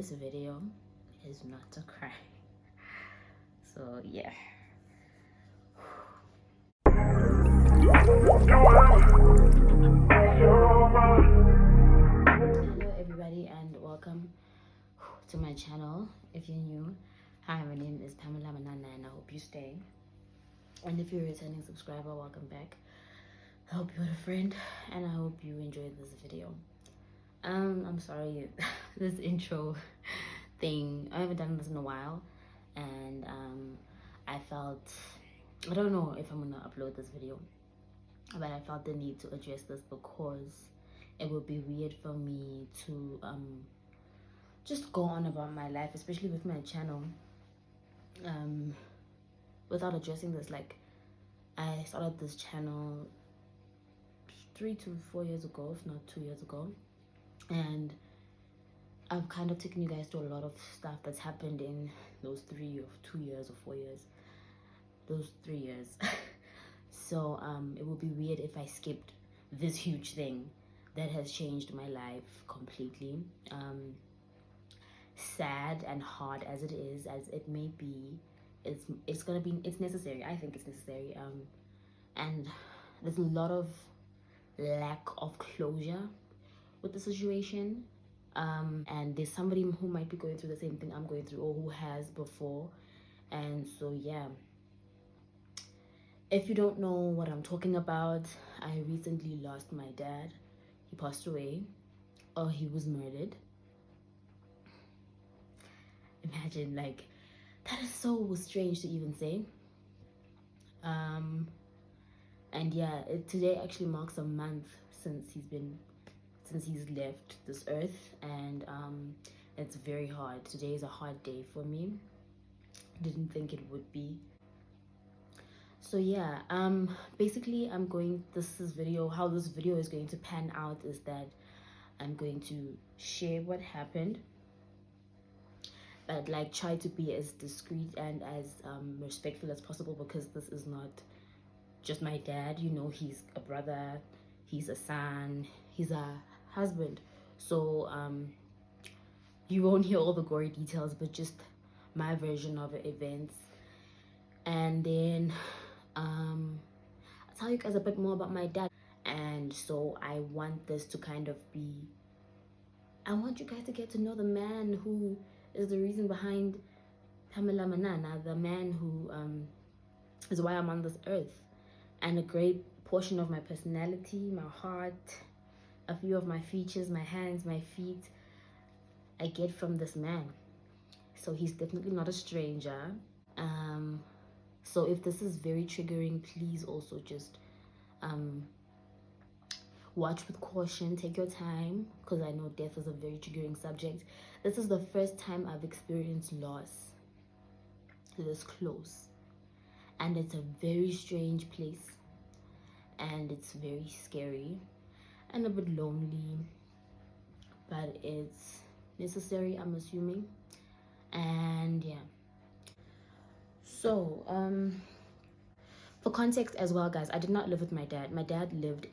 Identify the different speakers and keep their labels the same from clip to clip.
Speaker 1: this video is not to cry. So yeah. Hello everybody and welcome to my channel. If you're new, hi, my name is Pamela Manana and I hope you stay. And if you're a returning subscriber, welcome back. I hope you had a friend and I hope you enjoyed this video. I'm sorry, this intro thing, I haven't done this in a while, and I don't know if I'm gonna upload this video, but I felt the need to address this because it would be weird for me to just go on about my life, especially with my channel, without addressing this. Like, I started this channel 3 to 4 years ago, if not 2 years ago, and I've kind of taken you guys through a lot of stuff that's happened in those 3 or 2 years or 4 years, those 3 years. So it would be weird if I skipped this huge thing that has changed my life completely. Sad and hard as it is, as it may be, it's necessary. I think it's necessary. And there's a lot of lack of closure with the situation, and there's somebody who might be going through the same thing I'm going through, or who has before. And so yeah, if you don't know what I'm talking about, I recently lost my dad. He passed away, or he was murdered. Imagine, like, that is so strange to even say. And yeah, today actually marks a month since he's left this earth, and it's very hard. Today is a hard day for me. Didn't think it would be. So yeah, basically how this video is going to pan out is that I'm going to share what happened, but like try to be as discreet and as respectful as possible, because this is not just my dad. You know, he's a brother, he's a son, he's a husband. So you won't hear all the gory details, but just my version of the events. And then I'll tell you guys a bit more about my dad. And so I want this to kind of be, I want you guys to get to know the man who is the reason behind Pamela Manana, the man who is why I'm on this earth, and a great portion of my personality, my heart, a few of my features, my hands, my feet, I get from this man. So he's definitely not a stranger. So if this is very triggering, please also just watch with caution, take your time, because I know death is a very triggering subject. This is the first time I've experienced loss this close, and it's a very strange place, and it's very scary and a bit lonely, but it's necessary, I'm assuming. And yeah, so for context as well, guys, I did not live with my dad. My dad lived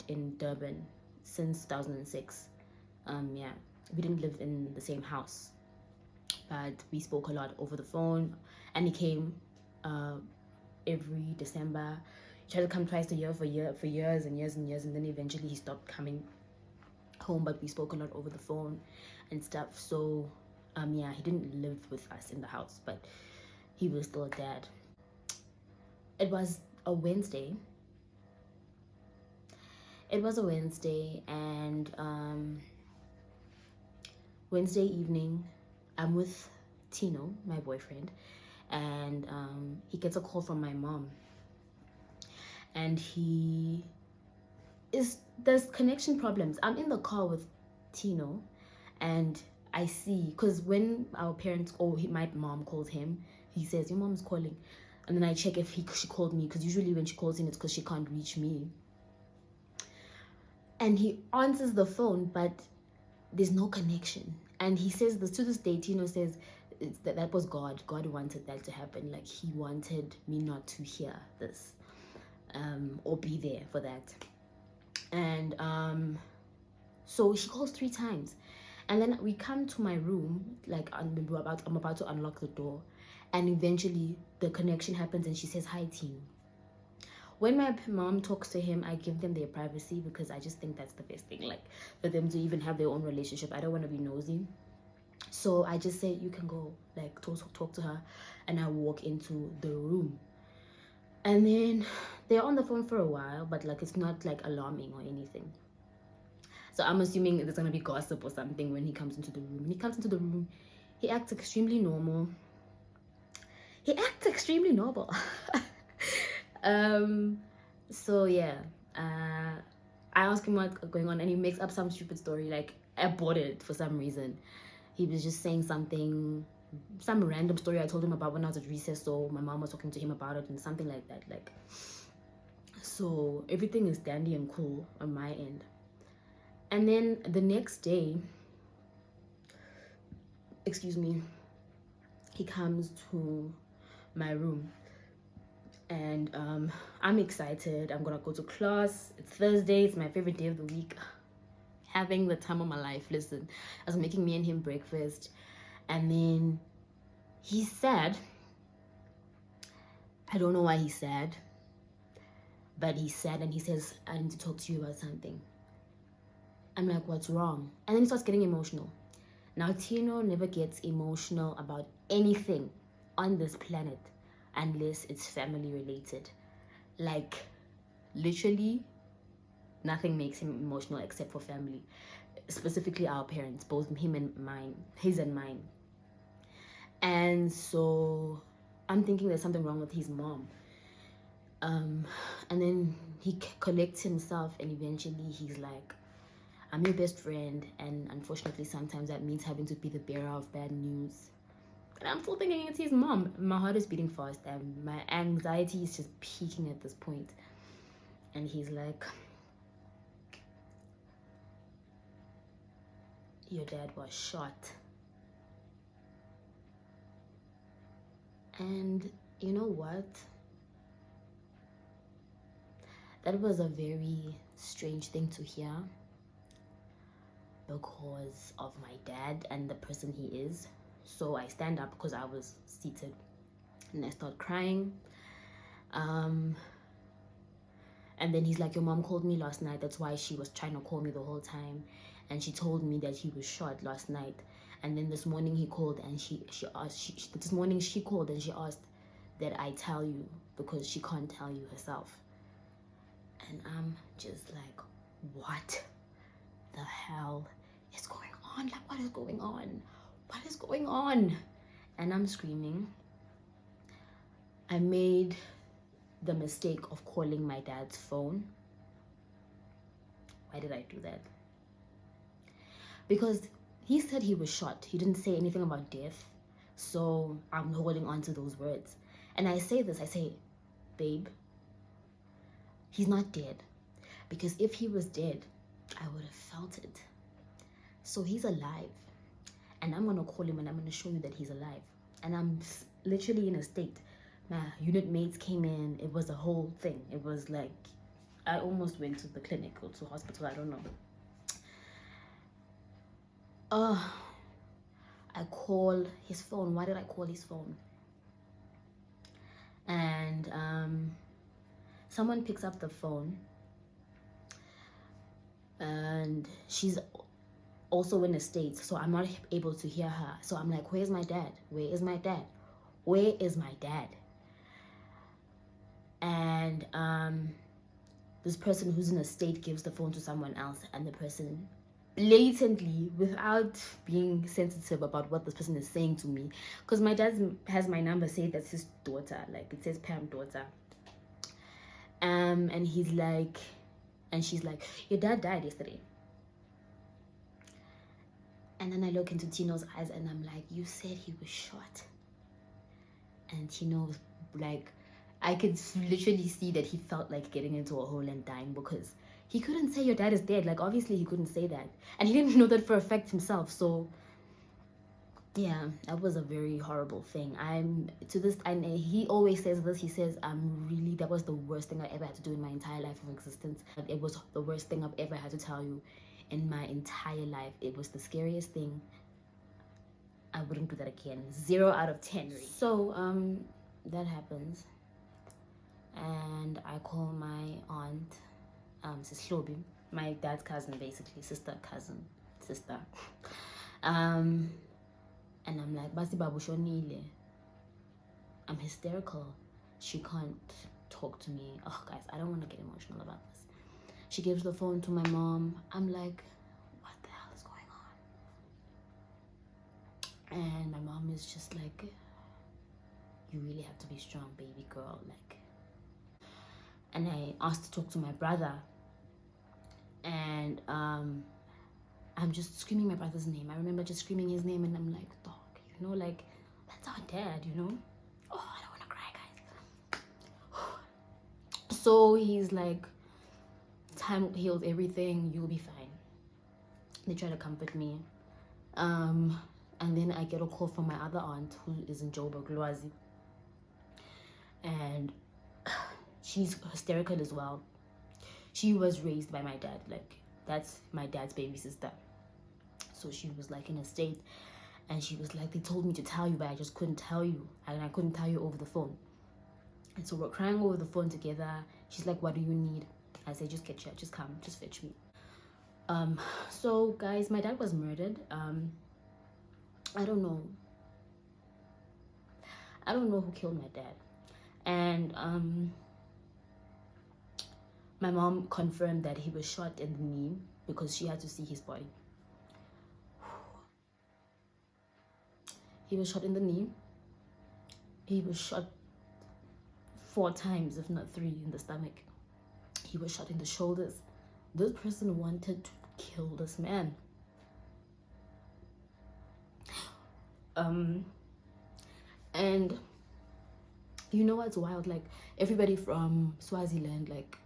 Speaker 1: in Durban since 2006. Yeah, we didn't live in the same house, but we spoke a lot over the phone, and he came every December. He tried to come twice a year for years and years and years, and then eventually he stopped coming home, but we spoke a lot over the phone and stuff. So yeah, he didn't live with us in the house, but he was still a dad. It was a Wednesday. And Wednesday evening, I'm with Tino, my boyfriend, and he gets a call from my mom, and there's connection problems. I'm in the car with Tino, and I see, because when our parents, my mom calls him, he says, "Your mom's calling." And then I check if she called me, because usually when she calls in, it's because she can't reach me. And he answers the phone, but there's no connection. And he says this to this day. Tino says that was God. God wanted that to happen. Like, he wanted me not to hear this, or be there for that. And so she calls 3 times, And then we come to my room, like I'm about to unlock the door, and eventually the connection happens and she says, "Hi, Tino." When my mom talks to him, I give them their privacy because I just think that's the best thing, like for them to even have their own relationship. I don't want to be nosy. So I just say, "You can go, like talk to her," and I walk into the room. And then they're on the phone for a while, but like it's not like alarming or anything. So I'm assuming there's gonna be gossip or something when he comes into the room. When he comes into the room, he acts extremely normal. So yeah, I ask him what's going on, and he makes up some stupid story. Like I bought it for some reason. He was just saying some random story I told him about when I was at recess. So my mom was talking to him about it and something like that. Like, so everything is dandy and cool on my end. And then the next day, excuse me, he comes to my room, and I'm excited. I'm gonna go to class. It's Thursday. It's my favorite day of the week. Having the time of my life. Listen, I was making me and him breakfast, and then he's sad. I don't know why he's sad, but he's sad, and he says, "I need to talk to you about something." I'm like, "What's wrong?" And then he starts getting emotional. Now, Tino never gets emotional about anything on this planet unless it's family related. Like, literally, nothing makes him emotional except for family. Specifically, our parents, both him and mine, his and mine. And so I'm thinking there's something wrong with his mom. And then he collects himself, and eventually he's like, "I'm your best friend, and unfortunately sometimes that means having to be the bearer of bad news." And I'm still thinking it's his mom. My heart is beating fast, and my anxiety is just peaking at this point. And he's like, "Your dad was shot." And you know what? That was a very strange thing to hear because of my dad and the person he is. So I stand up because I was seated, and I start crying. And then he's like, "Your mom called me last night. That's why she was trying to call me the whole time. And she told me that he was shot last night. And then this morning he called, and this morning she called and she asked that I tell you because she can't tell you herself." And I'm just like, what the hell is going on? Like, what is going on? What is going on? And I'm screaming. I made the mistake of calling my dad's phone. Why did I do that? Because he said he was shot. He didn't say anything about death. So I'm holding on to those words. And I say, "Babe, he's not dead. Because if he was dead, I would have felt it. So he's alive. And I'm going to call him and I'm going to show you that he's alive." And I'm literally in a state. My unit mates came in. It was a whole thing. It was like, I almost went to the clinic or to hospital. I don't know. I call his phone. Why did I call his phone? And someone picks up the phone, and she's also in the States, so I'm not able to hear her. So I'm like, "Where's my dad? Where is my dad? Where is my dad?" And this person who's in the state gives the phone to someone else, and the person blatantly, without being sensitive about what this person is saying to me, because my dad has my number, say that's his daughter, like it says Pam daughter, and he's like, and she's like, "Your dad died yesterday." And then I look into Tino's eyes and I'm like, "You said he was shot." And Tino's like, I could literally see that he felt like getting into a hole and dying, because he couldn't say your dad is dead. Like, obviously he couldn't say that. And he didn't know that for a fact himself. So yeah, that was a very horrible thing. And he always says this, he says, that was the worst thing I ever had to do in my entire life of existence. It was the worst thing I've ever had to tell you in my entire life. It was the scariest thing. I wouldn't do that again. 0 out of 10. Really. So that happens, and I call my aunt, Sislobi, my dad's cousin, basically, sister. And I'm like, Basi Babu Shonile. I'm hysterical. She can't talk to me. Oh, guys, I don't want to get emotional about this. She gives the phone to my mom. I'm like, what the hell is going on? And my mom is just like, you really have to be strong, baby girl. Like, and I asked to talk to my brother, and I'm just screaming my brother's name. I remember just screaming his name, and I'm like, dog, you know, like, that's our dad, you know? Oh, I don't want to cry, guys. So he's like, time heals everything, you'll be fine. They try to comfort me. And then I get a call from my other aunt, who is in Joburg, Lwazi. And she's hysterical as well. She was raised by my dad. Like, that's my dad's baby sister. So she was like in a state, and she was like, they told me to tell you, but I just couldn't tell you, and I couldn't tell you over the phone. And so we're crying over the phone together. She's like, what do you need? I say, just get here, just come, just fetch me. So guys, my dad was murdered. I don't know who killed my dad. And my mom confirmed that he was shot in the knee because she had to see his body. He was shot in the knee. He was shot 4 times, if not 3, in the stomach. He was shot in the shoulders. This person wanted to kill this man. And you know what's wild? Like, everybody from Swaziland, like,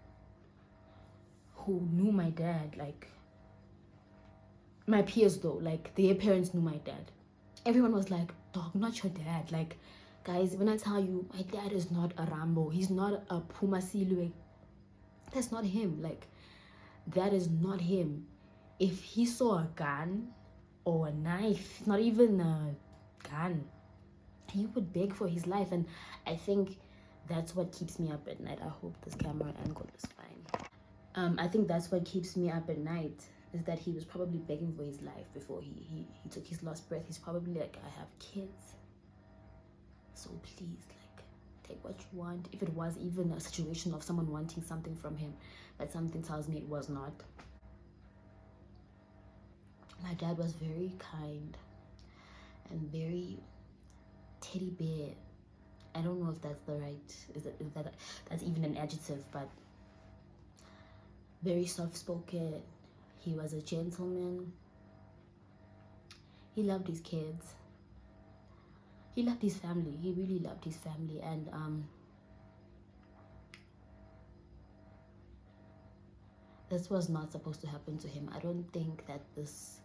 Speaker 1: who knew my dad, like, my peers though, like, their parents knew my dad. Everyone was like, dog, not your dad. Like, guys, when I tell you, my dad is not a Rambo. He's not a Puma Silwe. That's not him. Like, that is not him. If he saw a gun or a knife, not even a gun, he would beg for his life. And I think that's what keeps me up at night. I hope this camera angle is fine. I think that's what keeps me up at night, is that he was probably begging for his life before he took his last breath. He's probably like, I have kids, so please, like, take what you want. If it was even a situation of someone wanting something from him, but something tells me it was not. My dad was very kind and very teddy bear. I don't know if that's the right, is that that's even an adjective, but very soft-spoken. He was a gentleman. He loved his kids. He loved his family. He really loved his family. And this was not supposed to happen to him. I don't think that this,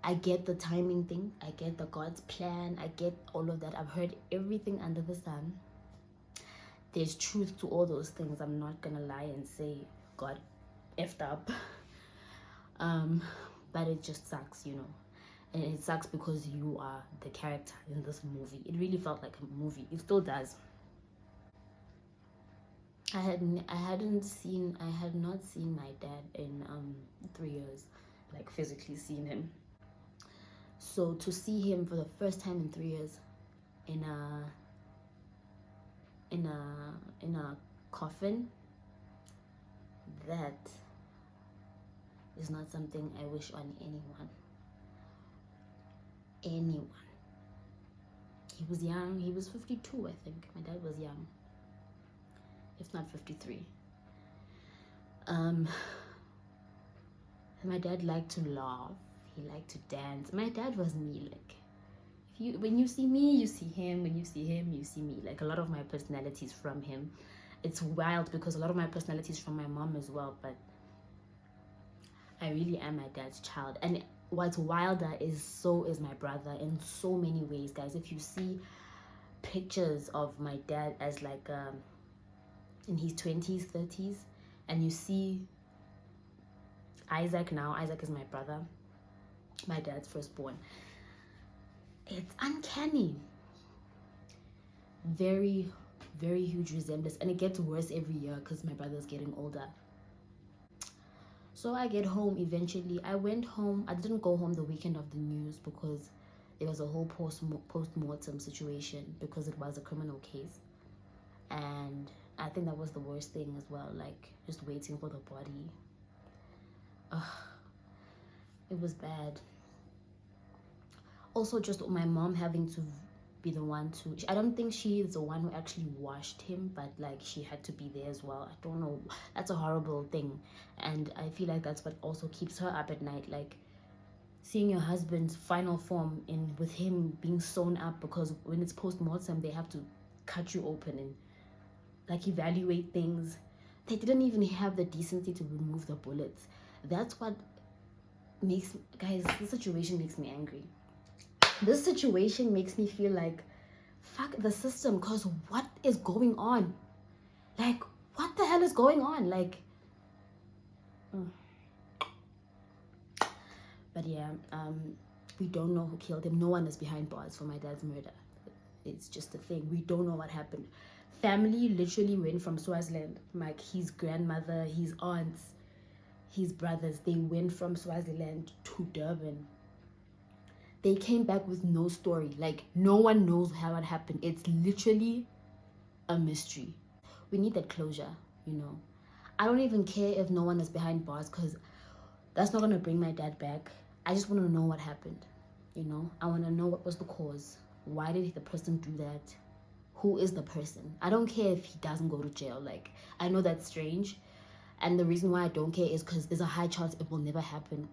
Speaker 1: I get the timing thing, I get the God's plan, I get all of that. I've heard everything under the sun. There's truth to all those things. I'm not gonna lie and say God effed up. But it just sucks, you know. And it sucks because you are the character in this movie. It really felt like a movie. It still does. I had not seen my dad in 3 years, like physically seen him. So to see him for the first time in 3 years in a coffin, that is not something I wish on anyone. He was young. He was 52, I think. My dad was young, if not 53. My dad liked to laugh. He liked to dance. My dad was me. Like, when you see me, you see him. When you see him, you see me. Like, a lot of my personalities from him. It's wild because a lot of my personalities from my mom as well, but I really am my dad's child. And what's wilder is, so is my brother in so many ways, guys. If you see pictures of my dad as like in his 20s, 30s, and you see Isaac now. Isaac is my brother, my dad's firstborn. It's uncanny. Very, very huge resemblance, and it gets worse every year because my brother's getting older. So I get home eventually. I went home. I didn't go home the weekend of the news because there was a whole post-mortem situation because it was a criminal case. And I think that was the worst thing as well, like just waiting for the body. It was bad. Also, just my mom having to be the one to, I don't think she is the one who actually washed him, but like she had to be there as well. I don't know, that's a horrible thing, and I feel like that's what also keeps her up at night, like seeing your husband's final form in with him being sewn up, because when it's post-mortem they have to cut you open and like evaluate things. They didn't even have the decency to remove the bullets. That's what makes, guys, this situation makes me angry. This situation makes me feel like fuck the system, because what is going on? Like, what the hell is going on? Like, but yeah, we don't know who killed him. No one is behind bars for my dad's murder. It's just a thing. We don't know what happened. Family literally went from Swaziland, like his grandmother, his aunts, his brothers, they went from Swaziland to Durban. They came back with no story. Like, no one knows how it happened. It's literally a mystery. We need that closure, you know. I don't even care if no one is behind bars, because that's not going to bring my dad back. I just want to know what happened, you know. I want to know what was the cause. Why did the person do that? Who is the person? I don't care if he doesn't go to jail. Like, I know that's strange. And the reason why I don't care is because there's a high chance it will never happen.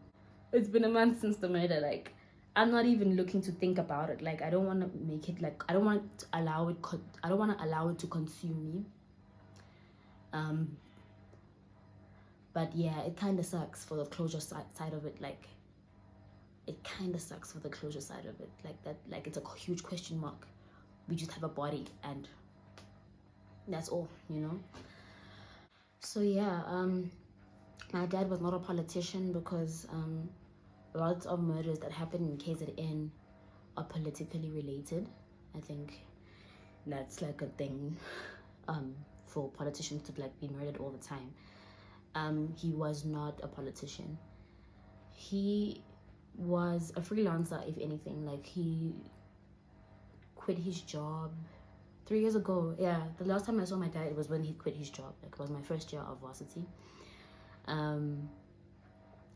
Speaker 1: It's been a month since the murder. Like, I'm not even looking to think about it. Like, I don't want to make it, like, I don't want to allow it to consume me. But yeah, it kind of sucks for the closure side of it. Like, it kind of sucks for the closure side of it. Like, that, like, it's a huge question mark. We just have a body and that's all, you know. So yeah, my dad was not a politician, because lots of murders that happen in KZN are politically related. I think that's like a thing for politicians to like be murdered all the time. He was not a politician. He was a freelancer, if anything. Like, he quit his job 3 years ago. Yeah, the last time I saw my dad, it was when he quit his job. Like, it was my first year of varsity.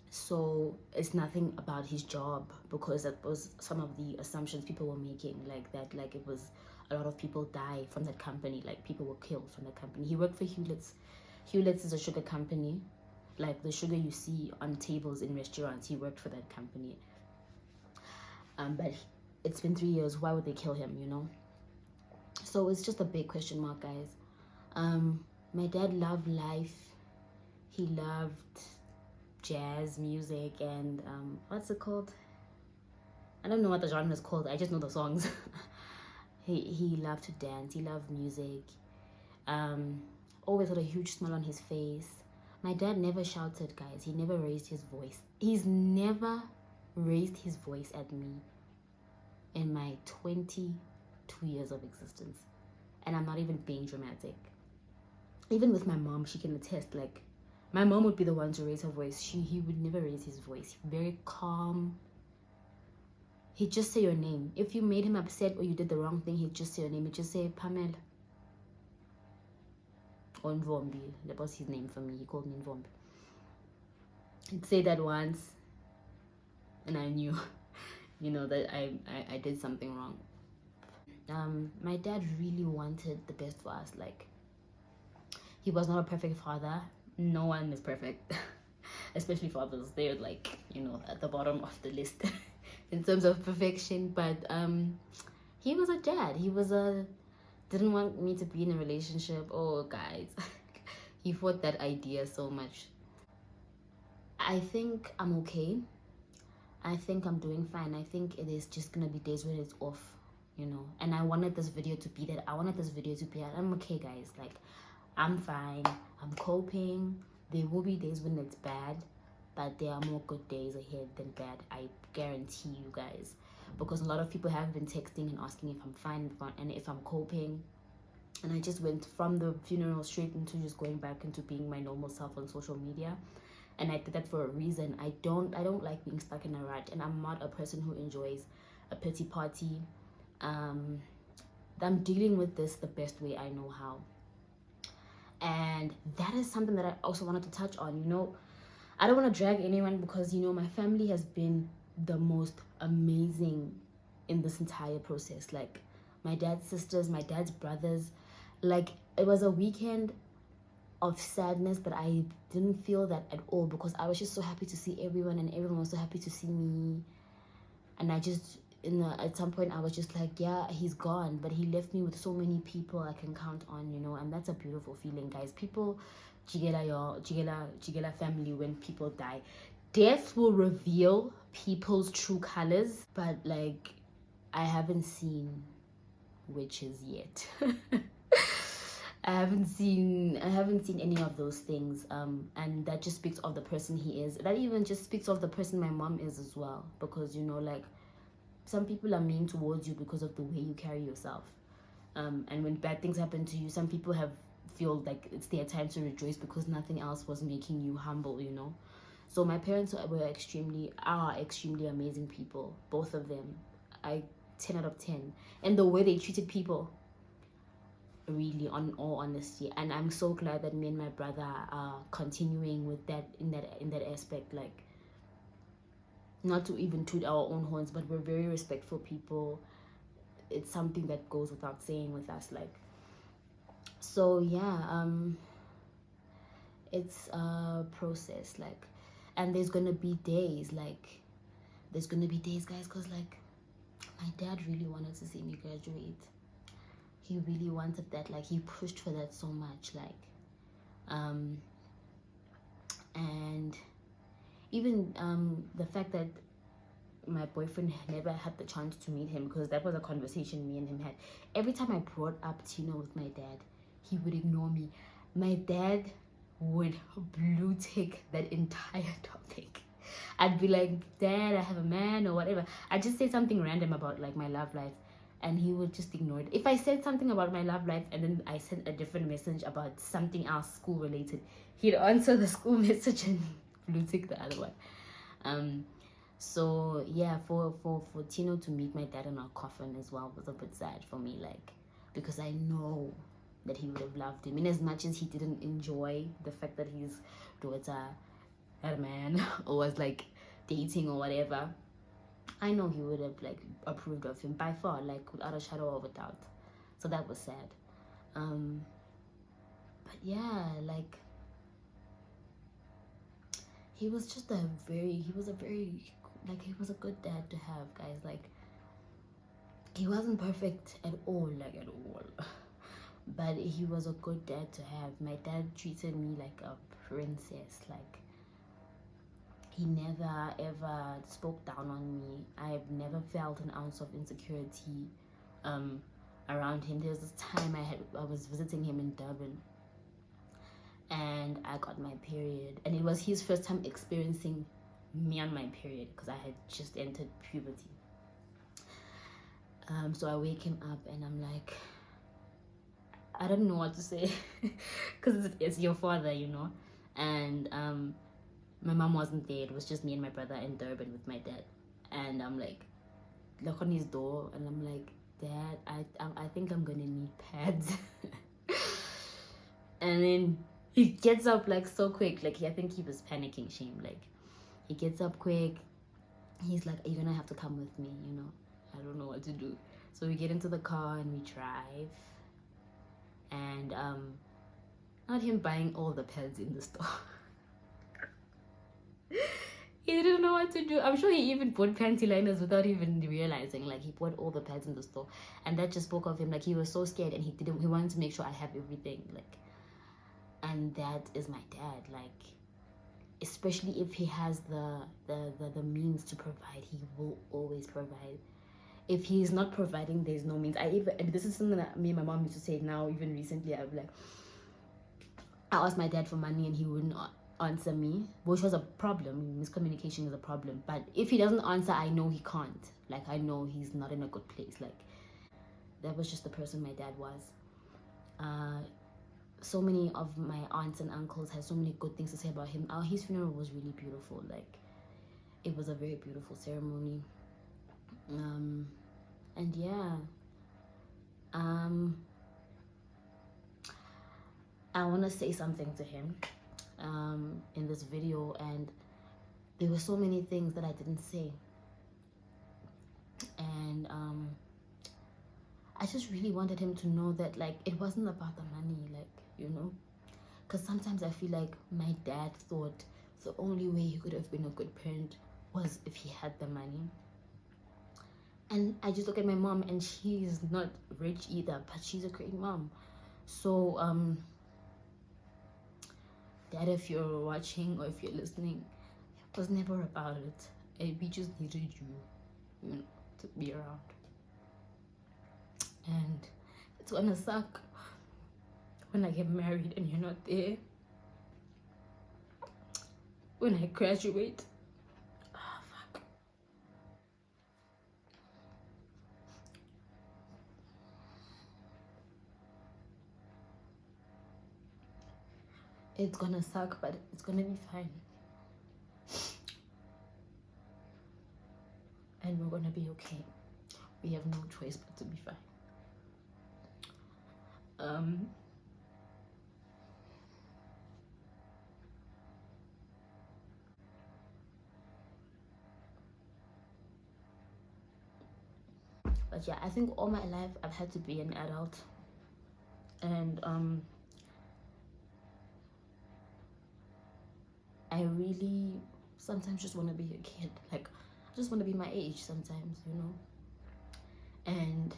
Speaker 1: So it's nothing about his job, because that was some of the assumptions people were making, like that, like it was a lot of people die from that company, like people were killed from that company. He worked for Hewlett's. Hewlett's is a sugar company, like the sugar you see on tables in restaurants. He worked for that company. But it's been 3 years. Why would they kill him, you know? So it's just a big question mark, guys. My dad loved life. He loved jazz music and what's it called? I don't know what the genre is called. I just know the songs. he loved to dance. He loved music. Always had a huge smile on his face. My dad never shouted, guys. He never raised his voice. He's never raised his voice at me in my 22 years of existence. And I'm not even being dramatic. Even with my mom, she can attest, like, my mom would be the one to raise her voice. He would never raise his voice. Very calm. He'd just say your name. If you made him upset or you did the wrong thing, he'd just say your name. He'd just say, Pamela. Or Nvombi. That was his name for me. He called me Nvombi. He'd say that once, and I knew, you know, that I did something wrong. My dad really wanted the best for us. Like, he was not a perfect father. No one is perfect. Especially fathers. They're like, you know, at the bottom of the list in terms of perfection. But he was a dad. He was didn't want me to be in a relationship. Oh, guys. He fought that idea so much. I think I'm okay. I think I'm doing fine. I think it is just gonna be days when it's off, you know. And I wanted this video to be that. I wanted this video to be that I'm okay, guys. Like, I'm fine. I'm coping. There will be days when it's bad, but there are more good days ahead than bad. I guarantee you guys, because a lot of people have been texting and asking if I'm fine and if I'm coping. And I just went from the funeral straight into just going back into being my normal self on social media. And I did that for a reason. I don't like being stuck in a rut, and I'm not a person who enjoys a pity party. I'm dealing with this the best way I know how. And that is something that I also wanted to touch on. I don't want to drag anyone, because my family has been the most amazing in this entire process. Like, my dad's sisters, my dad's brothers, like, it was a weekend of sadness, but I didn't feel that at all, because I was just so happy to see everyone, and everyone was so happy to see me. And I just, at some point I was just like, yeah, he's gone, but he left me with so many people I can count on, and that's a beautiful feeling, guys. People, jigela family, when people die, death will reveal people's true colors, but like, I haven't seen witches yet. I haven't seen any of those things, and that just speaks of the person he is. That even just speaks of the person my mom is as well, because like, some people are mean towards you because of the way you carry yourself, and when bad things happen to you, some people feel like it's their time to rejoice because nothing else was making you humble. So my parents are extremely amazing people, both of them. 10 out of 10, and the way they treated people, really, on all honesty. And I'm so glad that me and my brother are continuing with that in that aspect. Like, not to even toot our own horns, but we're very respectful people. It's something that goes without saying with us. Like, so yeah, it's a process. Like, and there's gonna be days, guys, because like, my dad really wanted to see me graduate. He really wanted that. Like, he pushed for that so much. Like, and even the fact that my boyfriend never had the chance to meet him, because that was a conversation me and him had. Every time I brought up Tino with my dad, he would ignore me. My dad would blue tick that entire topic. I'd be like, Dad, I have a man, or whatever. I'd just say something random about like my love life, and he would just ignore it. If I said something about my love life and then I sent a different message about something else school related, he'd answer the school message and blue tick the other one. So yeah, for Tino to meet my dad in our coffin as well was a bit sad for me, like, because I know that he would have loved him, in as much as he didn't enjoy the fact that his daughter had a man or was like dating or whatever. I know he would have like approved of him by far, like without a shadow of a doubt. So that was sad. But yeah, like, he was a good dad to have, guys. Like, he wasn't perfect at all, but he was a good dad to have. My dad treated me like a princess. Like, he never ever spoke down on me. I've never felt an ounce of insecurity around him. There was this time I was visiting him in Durban, and I got my period, and it was his first time experiencing me on my period, because I had just entered puberty. So I wake him up and I'm like, I don't know what to say, because it's your father, and my mom wasn't there. It was just me and my brother in Durban with my dad, and I'm like, look on his door, and I'm like, Dad, I think I'm gonna need pads. And then he gets up like so quick, like, I think he was panicking, shame. Like, he gets up quick. He's like, are you gonna have to come with me? I don't know what to do. So we get into the car and we drive, and not him buying all the pads in the store. He didn't know what to do. I'm sure he even bought panty liners without even realizing. Like, he bought all the pads in the store, and that just spoke of him. Like, he was so scared, and he wanted to make sure I have everything. Like, and that is my dad. Like, especially if he has the means to provide, he will always provide. If he's not providing, there's no means. And this is something that me and my mom used to say now, even recently. I asked my dad for money and he wouldn't answer me, which was a problem. Miscommunication is a problem. But if he doesn't answer, I know he can't. Like, I know he's not in a good place. Like, that was just the person my dad was. So many of my aunts and uncles had so many good things to say about him. His funeral was really beautiful. Like, it was a very beautiful ceremony. And yeah, I want to say something to him in this video, and there were so many things that I didn't say, and I just really wanted him to know that, like, it wasn't about the money, like, you know, because sometimes I feel like my dad thought the only way he could have been a good parent was if he had the money. And I just look at my mom, and she's not rich either, but she's a great mom. So Dad, if you're watching or if you're listening, it was never about it. We just needed you know, to be around. And it's gonna suck when I get married and you're not there. When I graduate, oh fuck. It's gonna suck, but it's gonna be fine. And we're gonna be okay. We have no choice but to be fine. But yeah, I think all my life I've had to be an adult, and I really sometimes just want to be a kid. Like, I just want to be my age sometimes, you know. And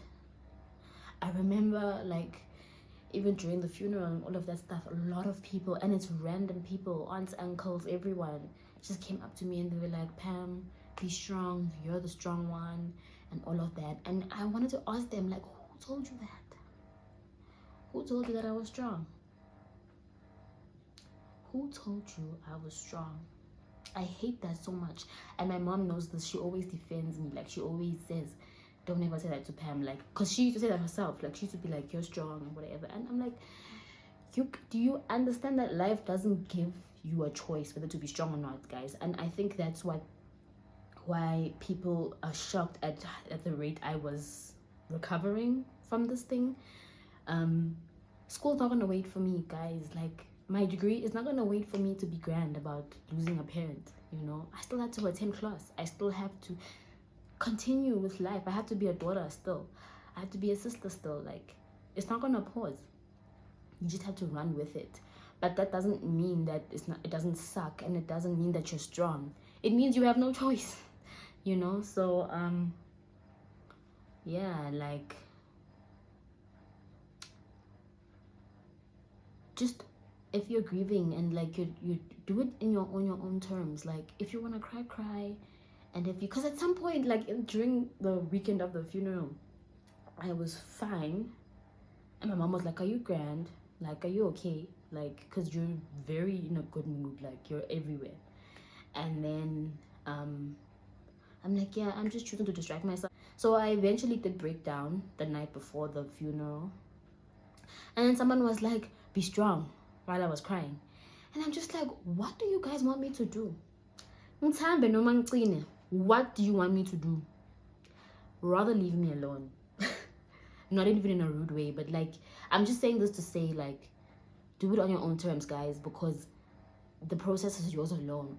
Speaker 1: I remember, like, even during the funeral and all of that stuff, a lot of people, and it's random people, aunts, uncles, everyone, just came up to me and they were like, Pam, be strong, you're the strong one, and all of that. And I wanted to ask them, like, who told you that? Who told you that I was strong? Who told you I was strong? I hate that so much. And my mom knows this. She always defends me. Like, she always says, don't ever say that to Pam. Like, because she used to say that herself. Like, she used to be like, you're strong and whatever. And I'm like, do you understand that life doesn't give you a choice whether to be strong or not, guys? And I think that's why people are shocked at the rate I was recovering from this thing. School's not gonna wait for me, guys. Like, my degree is not gonna wait for me to be grand about losing a parent, you know. I still have to attend class. I still have to continue with life. I have to be a daughter still. I have to be a sister still. Like, it's not gonna pause. You just have to run with it. But that doesn't mean that it doesn't suck, and it doesn't mean that you're strong. It means you have no choice, you know. So yeah, like, just, if you're grieving, and like, you do it on your own terms. Like, if you want to cry. And if you, because at some point, like, during the weekend of the funeral, I was fine, and my mom was like, are you grand? Like, are you okay? Like, because you're very in a good mood, like, you're everywhere. And then I'm like, yeah, I'm just choosing to distract myself. So I eventually did break down the night before the funeral, and then someone was like, be strong, while I was crying. And I'm just like, what do you guys want me to do? What do you want me to do? Rather leave me alone. Not even in a rude way, but like, I'm just saying this to say, like, do it on your own terms, guys, because the process is yours alone.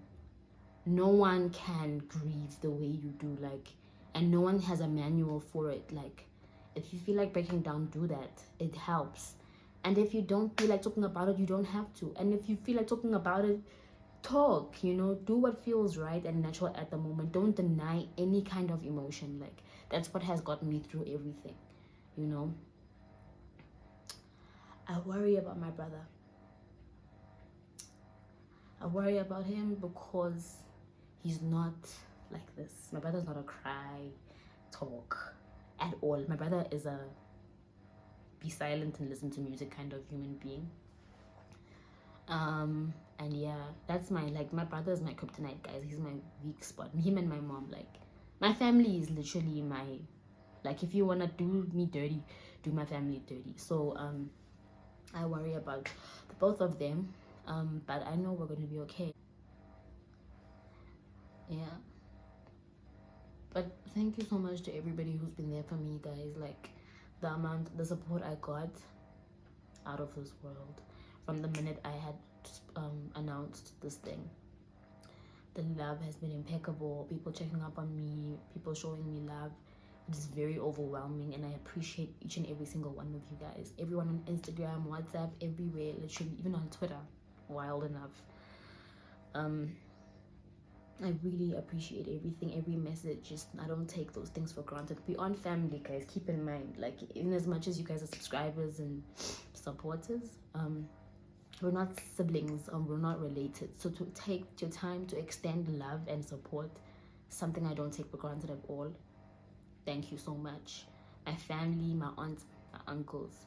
Speaker 1: No one can grieve the way you do, like, and no one has a manual for it. Like, if you feel like breaking down, do that. It helps. And if you don't feel like talking about it, you don't have to. And if you feel like talking about it, talk, you know. Do what feels right and natural at the moment. Don't deny any kind of emotion. Like, that's what has gotten me through everything, you know. I worry about my brother. I worry about him because he's not like this. My brother's not a cry talk at all. My brother is a be silent and listen to music kind of human being. And yeah, that's my, like, my brother is my kryptonite, guys. He's my weak spot. Him and my mom, like, my family is literally my, like, if you want to do me dirty, do my family dirty. So I worry about the both of them, but I know we're going to be okay. Yeah, but thank you so much to everybody who's been there for me, guys. Like, the support I got, out of this world, from the minute I had announced this thing. The love has been impeccable. People checking up on me, people showing me love. It is very overwhelming, and I appreciate each and every single one of you guys. Everyone on Instagram, WhatsApp, everywhere, literally, even on Twitter. Wild enough. I really appreciate everything, every message. Just, I don't take those things for granted. We aren't family, guys. Keep in mind, like, in as much as you guys are subscribers and supporters, we're not siblings, we're not related. So to take your time to extend love and support, something I don't take for granted at all. Thank you so much. My family, my aunts, my uncles,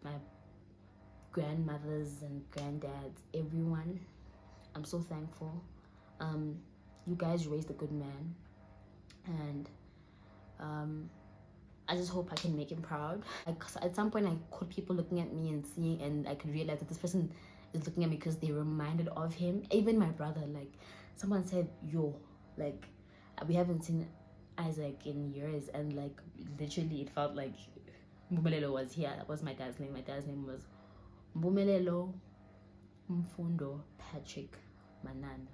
Speaker 1: my grandmothers and granddads, everyone, I'm so thankful. You guys raised a good man, and I just hope I can make him proud. Like, at some point I caught people looking at me and seeing, and I could realize that this person is looking at me because they're reminded of him. Even my brother, like, someone said, yo, like, we haven't seen Isaac in years, and like, literally it felt like Mbumelelo was here. That was my dad's name. My dad's name was Mbumelelo Mfundo Patrick Manana.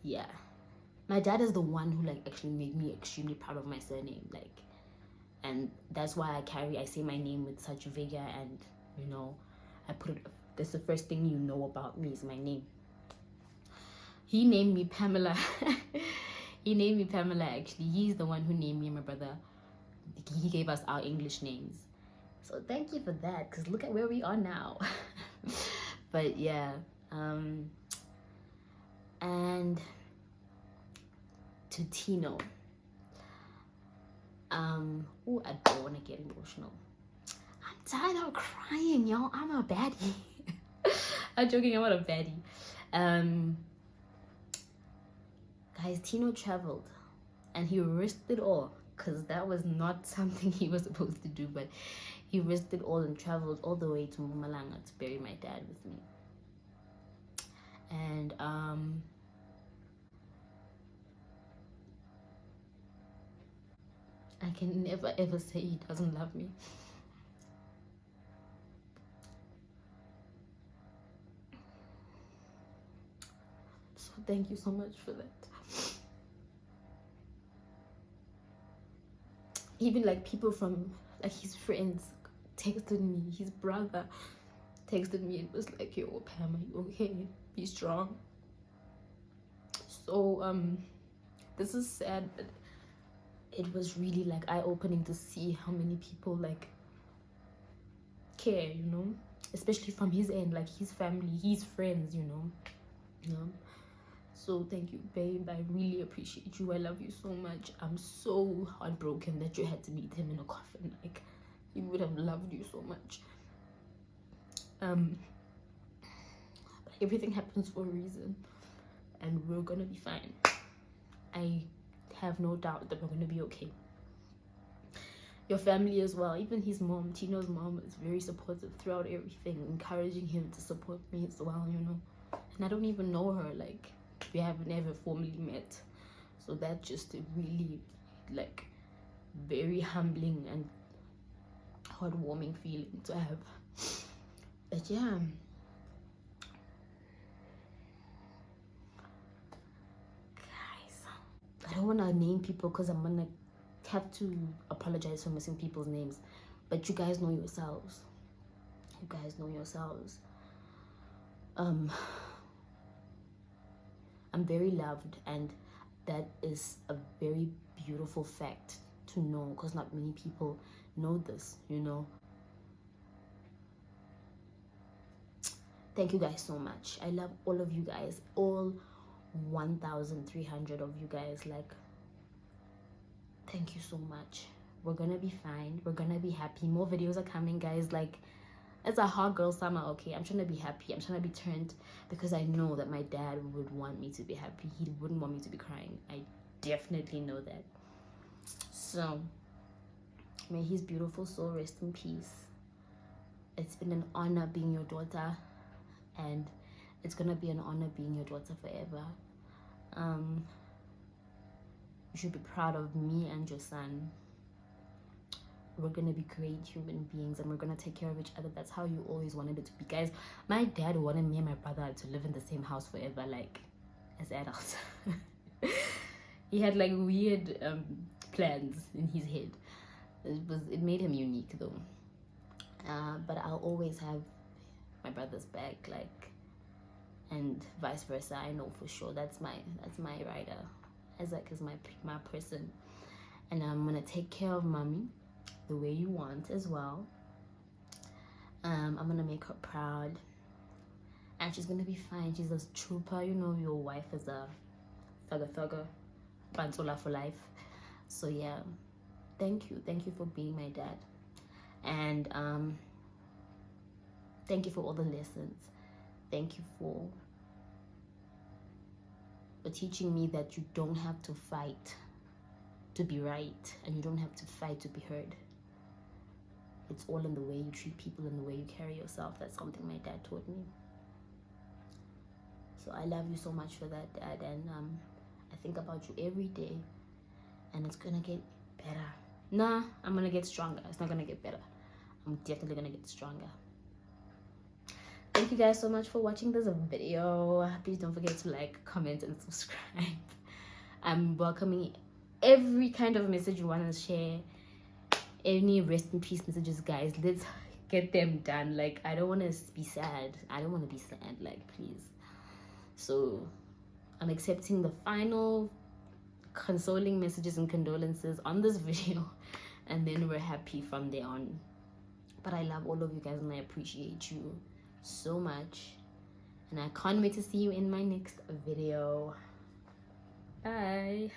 Speaker 1: Yeah, my dad is the one who, like, actually made me extremely proud of my surname, like, and that's why I say my name with such vigor, and, you know, I put it, that's the first thing you know about me is my name. He named me Pamela. He named me Pamela, actually. He's the one who named me and my brother. He gave us our English names, so thank you for that, because look at where we are now. But yeah, and to Tino, oh, I don't want to get emotional. I'm tired of crying, y'all. I'm a baddie. I'm joking, I'm not a baddie. Guys, Tino traveled and he risked it all, because that was not something he was supposed to do, but he risked it all and traveled all the way to Mpumalanga to bury my dad with me. And I can never ever say he doesn't love me. So thank you so much for that. Even, like, people from, like, his friends texted me, his brother texted me and was like, yo, Pam, are you okay? Be strong. So this is sad, but it was really, like, eye-opening to see how many people, like, care, you know, especially from his end, like, his family, his friends, you know. So thank you, babe. I really appreciate you. I love you so much. I'm so heartbroken that you had to meet him in a coffin. Like, he would have loved you so much. But everything happens for a reason, and we're gonna be fine. I have no doubt that we're gonna be okay. Your family as well, even his mom, Tino's mom, is very supportive throughout everything, encouraging him to support me as well, you know. And I don't even know her, like, we haven't ever formally met, so that's just a really, like, very humbling and heartwarming feeling to have. But yeah, guys, I don't want to name people because I'm gonna have to apologize for missing people's names, but you guys know yourselves. You guys know yourselves. I'm very loved, and that is a very beautiful fact to know, because not many people know this, you know. Thank you guys so much. I love all of you guys, all 1,300 of you guys. Like, thank you so much. We're gonna be fine, we're gonna be happy. More videos are coming, guys. Like, It's a hot girl summer, okay? I'm trying to be happy. I'm trying to be turned because I know that my dad would want me to be happy. He wouldn't want me to be crying. I definitely know that. So, may his beautiful soul rest in peace. It's been an honor being your daughter, and it's gonna be an honor being your daughter forever. You should be proud of me and your son. We're gonna be great human beings, and we're gonna take care of each other. That's how you always wanted it to be, guys. My dad wanted me and my brother to live in the same house forever, like as adults. He had like weird plans in his head. It made him unique though. But I'll always have my brother's back, like, and vice versa. I know for sure. That's my rider. Isaac is my person, and I'm gonna take care of mommy the way you want as well. I'm gonna make her proud, and she's gonna be fine. She's a trooper. You know, your wife is a thugger, Bantola for life. So yeah, thank you for being my dad, and thank you for all the lessons. Thank you for teaching me that you don't have to fight to be right, and you don't have to fight to be heard. It's all in the way you treat people and the way you carry yourself. That's something my dad taught me. So I love you so much for that, Dad, and I think about you every day, and it's gonna get better. Nah, I'm gonna get stronger. It's not gonna get better. I'm definitely gonna get stronger. Thank you guys so much for watching this video. Please don't forget to like, comment, and subscribe. I'm welcoming every kind of message you want to share. Any rest in peace messages, guys. Let's get them done. Like, I don't want to be sad. Like, please. So I'm accepting the final consoling messages and condolences on this video, and then we're happy from there on. But I love all of you guys, and I appreciate you so much, and I can't wait to see you in my next video. Bye.